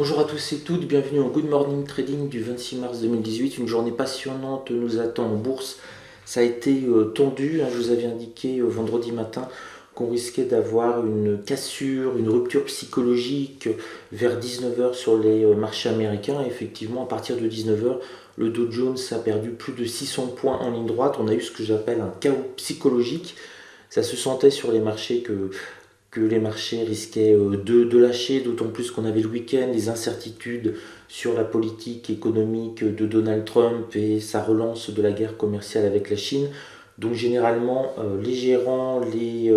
Bonjour à tous et toutes, bienvenue au Good Morning Trading du 26 mars 2018. Une journée passionnante nous attend en bourse. Ça a été tendu, je vous avais indiqué vendredi matin qu'on risquait d'avoir une cassure, une rupture psychologique vers 19 heures sur les marchés américains. Et effectivement, à partir de 19 heures, le Dow Jones a perdu plus de 600 points en ligne droite. On a eu ce que j'appelle un chaos psychologique. Ça se sentait sur les marchés que les marchés risquaient de lâcher, d'autant plus qu'on avait le week-end les incertitudes sur la politique économique de Donald Trump et sa relance de la guerre commerciale avec la Chine. Donc généralement, les gérants et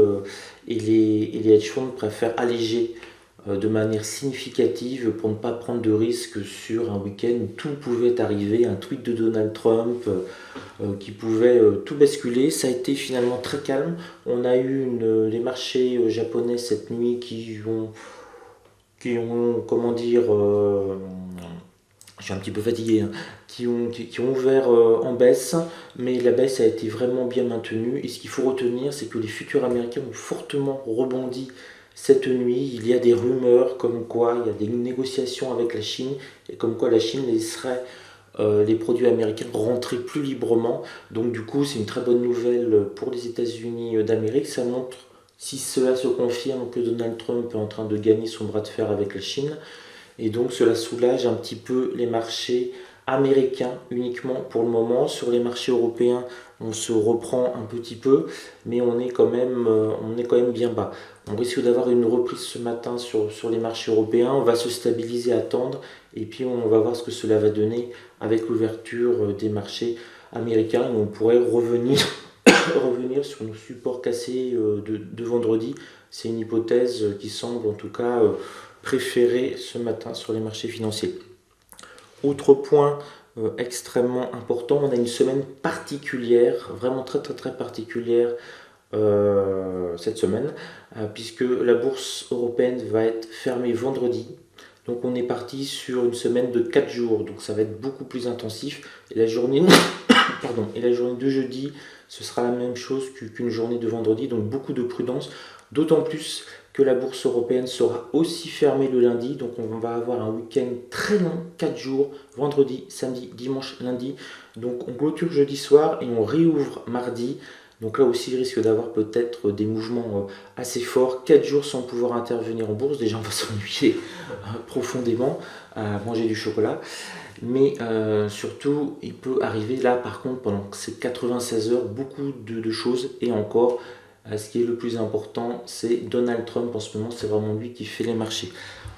les hedge funds préfèrent alléger de manière significative pour ne pas prendre de risques sur un week-end où tout pouvait arriver, un tweet de Donald Trump qui pouvait tout basculer. Ça a été finalement très calme. On a eu les marchés japonais cette nuit qui ont comment dire, je suis un petit peu fatigué, qui ont ouvert en baisse, mais la baisse a été vraiment bien maintenue. Et ce qu'il faut retenir, c'est que les futurs américains ont fortement rebondi cette nuit. Il y a des rumeurs comme quoi il y a des négociations avec la Chine et comme quoi la Chine laisserait les produits américains rentrer plus librement. Donc du coup, c'est une très bonne nouvelle pour les États-Unis d'Amérique. Ça montre, si cela se confirme, que Donald Trump est en train de gagner son bras de fer avec la Chine. Et donc cela soulage un petit peu les marchés américains uniquement pour le moment. Sur les marchés européens, on se reprend un petit peu, mais on est quand même bien bas. On risque d'avoir une reprise ce matin sur les marchés européens. On va se stabiliser, attendre, et puis on va voir ce que cela va donner avec l'ouverture des marchés américains. Et on pourrait revenir, revenir sur nos supports cassés de vendredi. C'est une hypothèse qui semble en tout cas préférée ce matin sur les marchés financiers. Autre point extrêmement important, on a une semaine particulière, vraiment très très très particulière cette semaine, puisque la bourse européenne va être fermée vendredi. Donc on est parti sur une semaine de 4 jours, donc ça va être beaucoup plus intensif. Et la journée, pardon, et la journée de jeudi, ce sera la même chose qu'une journée de vendredi, donc beaucoup de prudence, d'autant plus que la bourse européenne sera aussi fermée le lundi, donc on va avoir un week-end très long, 4 jours, vendredi, samedi, dimanche, lundi. Donc on clôture jeudi soir et on réouvre mardi. Donc là aussi, il risque d'avoir peut-être des mouvements assez forts. 4 jours sans pouvoir intervenir en bourse. Déjà, on va s'ennuyer profondément à manger du chocolat. Mais surtout, il peut arriver là, par contre, pendant ces 96 heures, beaucoup de choses. Et encore, ce qui est le plus important, c'est Donald Trump en ce moment. C'est vraiment lui qui fait les marchés.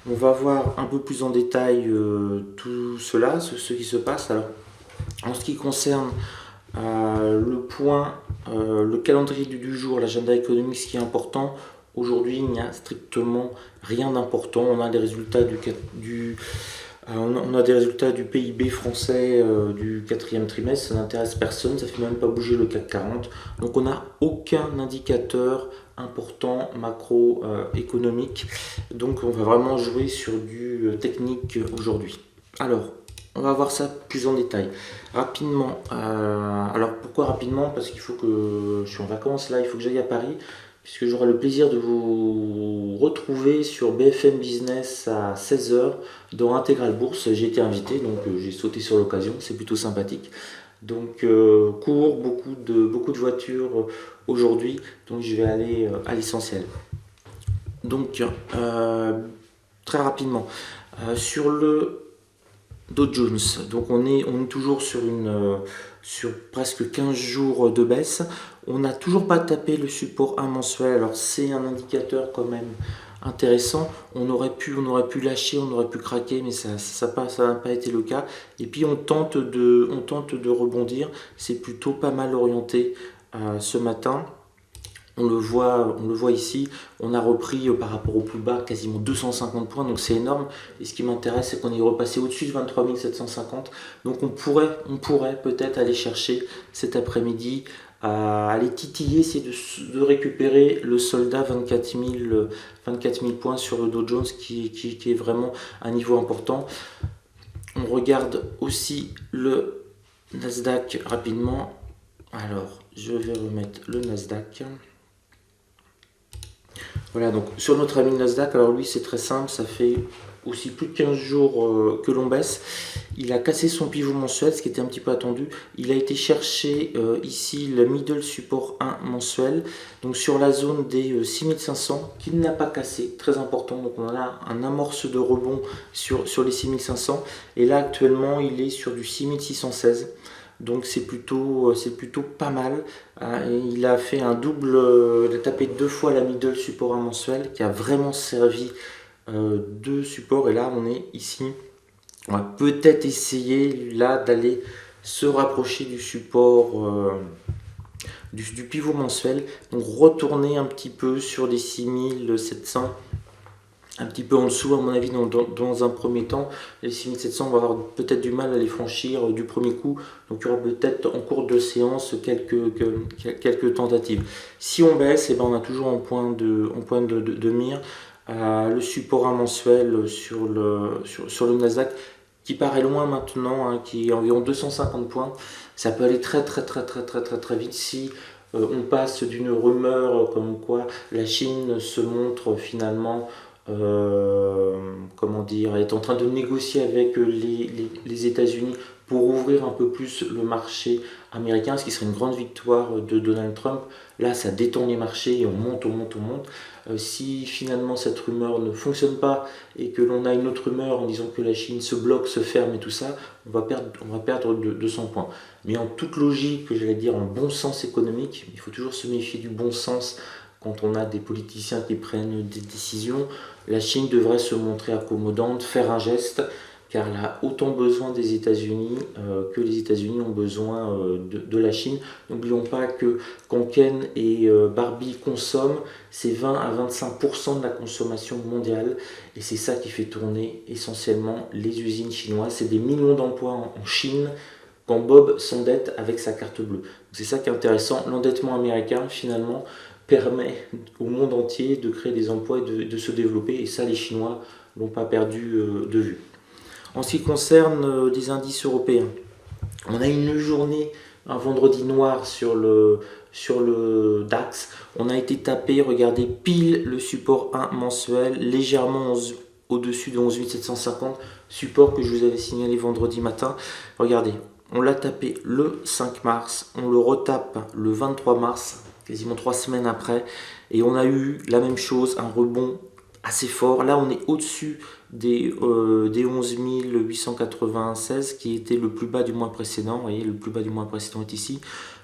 On va voir un peu plus en détail tout cela, ce qui se passe. Alors, en ce qui concerne le calendrier du jour, l'agenda économique, ce qui est important, aujourd'hui, il n'y a strictement rien d'important. On a des résultats on a des résultats du PIB français du quatrième trimestre, ça n'intéresse personne, ça ne fait même pas bouger le CAC 40. Donc on n'a aucun indicateur important macroéconomique. Donc on va vraiment jouer sur du technique aujourd'hui. Alors, on va voir ça plus en détail. Rapidement. Alors pourquoi rapidement? Parce qu'il faut que je suis en vacances là, il faut que j'aille à Paris, puisque j'aurai le plaisir de vous retrouver sur BFM Business à 16 heures dans Intégral Bourse. J'ai été invité, donc j'ai sauté sur l'occasion, c'est plutôt sympathique. Donc cours, beaucoup de voitures aujourd'hui, donc je vais aller à l'essentiel. Donc très rapidement, sur le Dow Jones. Donc on est toujours sur presque 15 jours de baisse. On n'a toujours pas tapé le support 1 mensuel. Alors c'est un indicateur quand même intéressant. On aurait pu lâcher, on aurait pu craquer, mais ça n'a pas été le cas. Et puis on tente de rebondir. C'est plutôt pas mal orienté ce matin. On le voit ici, on a repris par rapport au plus bas quasiment 250 points, donc c'est énorme. Et ce qui m'intéresse, c'est qu'on est repassé au-dessus de 23 750. Donc on pourrait peut-être aller chercher cet après-midi, à aller titiller, essayer de récupérer le soldat 24 000 points sur le Dow Jones qui est vraiment un niveau important. On regarde aussi le Nasdaq rapidement. Alors, je vais remettre le Nasdaq. Voilà, donc sur notre ami Nasdaq, alors lui c'est très simple, ça fait aussi plus de 15 jours que l'on baisse. Il a cassé son pivot mensuel, ce qui était un petit peu attendu. Il a été chercher ici le middle support 1 mensuel, donc sur la zone des 6500, qu'il n'a pas cassé, très important. Donc on a un amorce de rebond sur les 6500, et là actuellement il est sur du 6616. Donc c'est plutôt pas mal. Il a fait un double, il a tapé 2 fois la middle support 1 mensuel qui a vraiment servi de support, et là on est ici. On va peut-être essayer là d'aller se rapprocher du support du pivot mensuel, donc retourner un petit peu sur les 6700, un petit peu en dessous à mon avis dans un premier temps. Les 6700, on va avoir peut-être du mal à les franchir du premier coup, donc il y aura peut-être en cours de séance quelques tentatives. Si on baisse, et ben on a toujours en point de mire le support à mensuel sur le Nasdaq, qui paraît loin maintenant, hein, qui est environ 250 points. Ça peut aller très vite si on passe d'une rumeur comme quoi la Chine se montre finalement comment dire, est en train de négocier avec les États-Unis pour ouvrir un peu plus le marché américain, ce qui serait une grande victoire de Donald Trump. Là, ça détend les marchés et on monte. Si finalement cette rumeur ne fonctionne pas et que l'on a une autre rumeur en disant que la Chine se bloque, se ferme et tout ça, on va perdre 200 points. Mais en toute logique, j'allais dire en bon sens économique, il faut toujours se méfier du bon sens quand on a des politiciens qui prennent des décisions. La Chine devrait se montrer accommodante, faire un geste, car elle a autant besoin des États-Unis que les États-Unis ont besoin de la Chine. N'oublions pas que quand Ken et Barbie consomment, c'est 20 à 25% de la consommation mondiale, et c'est ça qui fait tourner essentiellement les usines chinoises. C'est des millions d'emplois en Chine quand Bob s'endette avec sa carte bleue. C'est ça qui est intéressant. L'endettement américain, finalement, permet au monde entier de créer des emplois et de se développer, et ça les Chinois n'ont pas perdu de vue. En ce qui concerne les indices européens, on a une journée, un vendredi noir sur le DAX. On a été tapé, regardez, pile le support 1 mensuel, légèrement au-dessus de 11 750, support que je vous avais signalé vendredi matin. Regardez, on l'a tapé le 5 mars, on le retape le 23 mars, quasiment 3 semaines après, et on a eu la même chose, un rebond assez fort. Là on est au-dessus des 11 896 qui était le plus bas du mois précédent. Vous voyez, le plus bas du mois précédent est ici.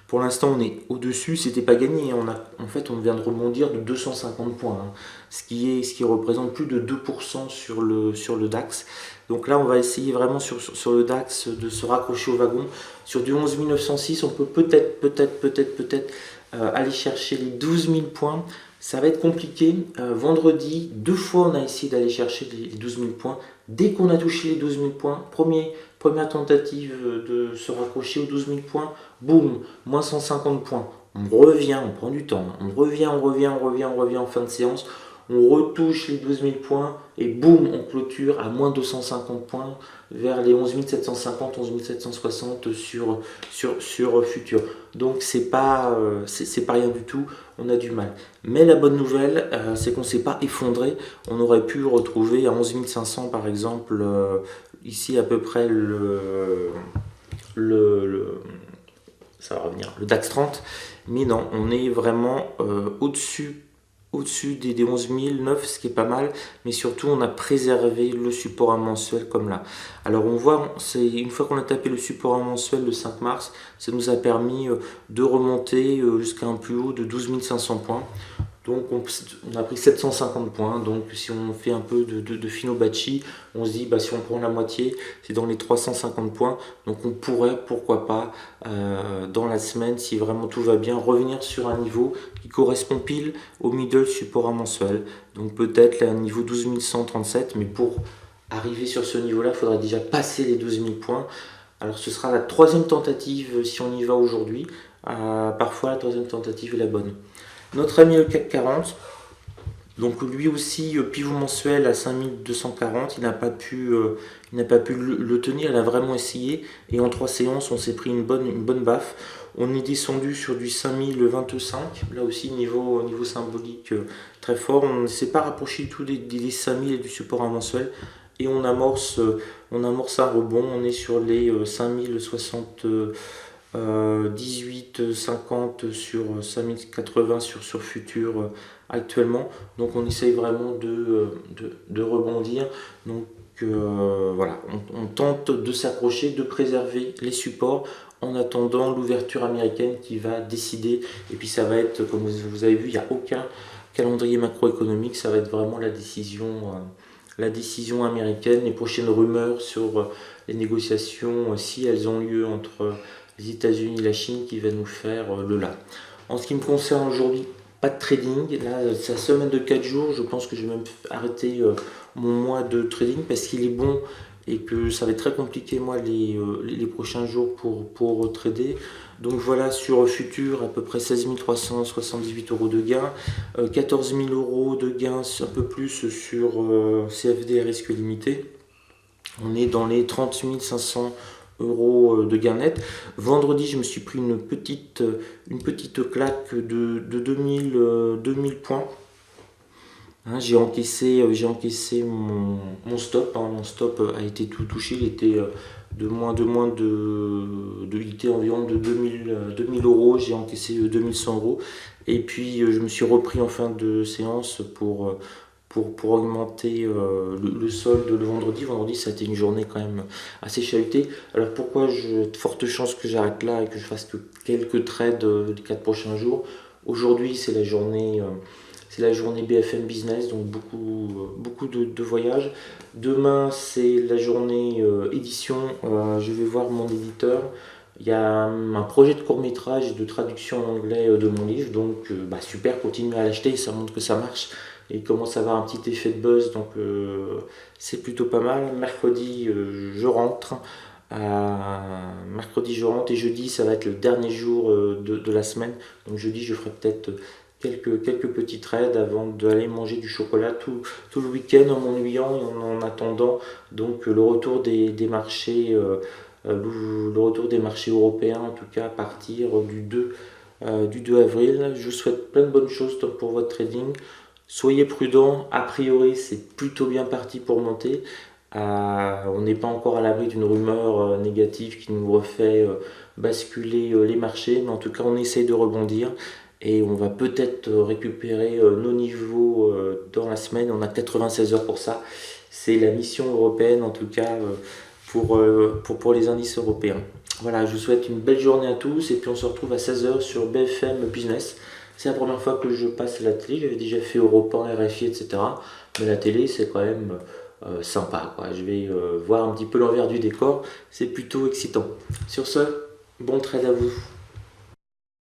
Pour l'instant on est au-dessus, c'était pas gagné, en fait on vient de rebondir de 250 points, hein, ce qui représente plus de 2% sur le DAX. Donc là on va essayer vraiment sur le DAX de se raccrocher au wagon. Sur du 11 906 on peut peut-être aller chercher les 12 000 points. Ça va être compliqué. Vendredi, 2 fois on a essayé d'aller chercher les 12 000 points. Dès qu'on a touché les 12 000 points, première tentative de se raccrocher aux 12 000 points, boum, moins 150 points. On revient, on prend du temps, on revient en fin de séance, on retouche les 12 000 points et boum, on clôture à moins 250 points vers les 11 750, 11 760 sur futur. Donc c'est pas rien du tout, on a du mal. Mais la bonne nouvelle, c'est qu'on ne s'est pas effondré. On aurait pu retrouver à 11 500 par exemple, ici à peu près ça va revenir, le DAX 30, mais non, on est vraiment au-dessus des 11 009, ce qui est pas mal, mais surtout on a préservé le support à mensuel comme là. Alors on voit, une fois qu'on a tapé le support à mensuel le 5 mars, ça nous a permis de remonter jusqu'à un plus haut de 12 500 points. Donc on a pris 750 points, donc si on fait un peu de Fibonacci, on se dit bah, si on prend la moitié, c'est dans les 350 points, donc on pourrait, pourquoi pas, dans la semaine, si vraiment tout va bien, revenir sur un niveau qui correspond pile au middle support à mensuel, donc peut-être un niveau 12 137, mais pour arriver sur ce niveau-là, il faudra déjà passer les 12 000 points. Alors ce sera la troisième tentative si on y va aujourd'hui, parfois la troisième tentative est la bonne. Notre ami le CAC 40, donc lui aussi pivot mensuel à 5240, il n'a pas pu le tenir, il a vraiment essayé, et en 3 séances on s'est pris une bonne baffe. On est descendu sur du 5025, là aussi niveau symbolique très fort. On ne s'est pas rapproché du tout des 5000 et du support à mensuel, et on amorce un rebond. On est sur les 5050 sur 5080 sur futur actuellement. Donc on essaye vraiment de rebondir. Donc voilà, on tente de s'accrocher, de préserver les supports en attendant l'ouverture américaine qui va décider. Et puis ça va être, comme vous avez vu, il n'y a aucun calendrier macroéconomique, ça va être vraiment la décision américaine, les prochaines rumeurs sur les négociations, si elles ont lieu entre les États-Unis et la Chine, qui va nous faire le là. En ce qui me concerne aujourd'hui, pas de trading. Là, c'est la semaine de 4 jours. Je pense que je vais même arrêter mon mois de trading parce qu'il est bon et que ça va être très compliqué, moi, les prochains jours pour trader. Donc voilà, sur futur, à peu près 16 378 euros de gain, 14 000 euros de gain, un peu plus sur CFD à risque limité. On est dans les 30 500 euros de gain net. Vendredi, je me suis pris une petite claque de 2000 points. Hein, j'ai encaissé mon stop. Hein. Mon stop a été tout touché. Il était il était environ de 2000 euros. J'ai encaissé 2100 euros. Et puis je me suis repris en fin de séance pour augmenter le solde le vendredi. Vendredi, ça a été une journée quand même assez chahutée. Alors pourquoi j'ai de fortes chances que j'arrête là et que je fasse que quelques trades les 4 prochains jours. Aujourd'hui, c'est la journée BFM Business, donc beaucoup de voyages. Demain, c'est la journée édition. Je vais voir mon éditeur. Il y a un projet de court-métrage et de traduction en anglais de mon livre, donc super, continuez à l'acheter, ça montre que ça marche et il commence à avoir un petit effet de buzz, donc c'est plutôt pas mal. Mercredi, je rentre. Mercredi, je rentre et jeudi, ça va être le dernier jour de la semaine. Donc jeudi, je ferai peut-être quelques petits trades avant d'aller manger du chocolat tout le week-end en m'ennuyant et en attendant donc le retour des marchés. Le retour des marchés européens, en tout cas à partir du 2 avril. Je vous souhaite plein de bonnes choses pour votre trading. Soyez prudents, a priori c'est plutôt bien parti pour monter. On n'est pas encore à l'abri d'une rumeur négative qui nous refait basculer les marchés, mais en tout cas on essaye de rebondir et on va peut-être récupérer nos niveaux dans la semaine. On a 96 heures pour ça. C'est la mission européenne en tout cas pour les indices européens. Voilà, je vous souhaite une belle journée à tous et puis on se retrouve à 16 h sur BFM Business. C'est la première fois que je passe à la télé, j'avais déjà fait Europe 1, RFI, etc. Mais la télé, c'est quand même sympa, quoi. Je vais voir un petit peu l'envers du décor, c'est plutôt excitant. Sur ce, bon trade à vous.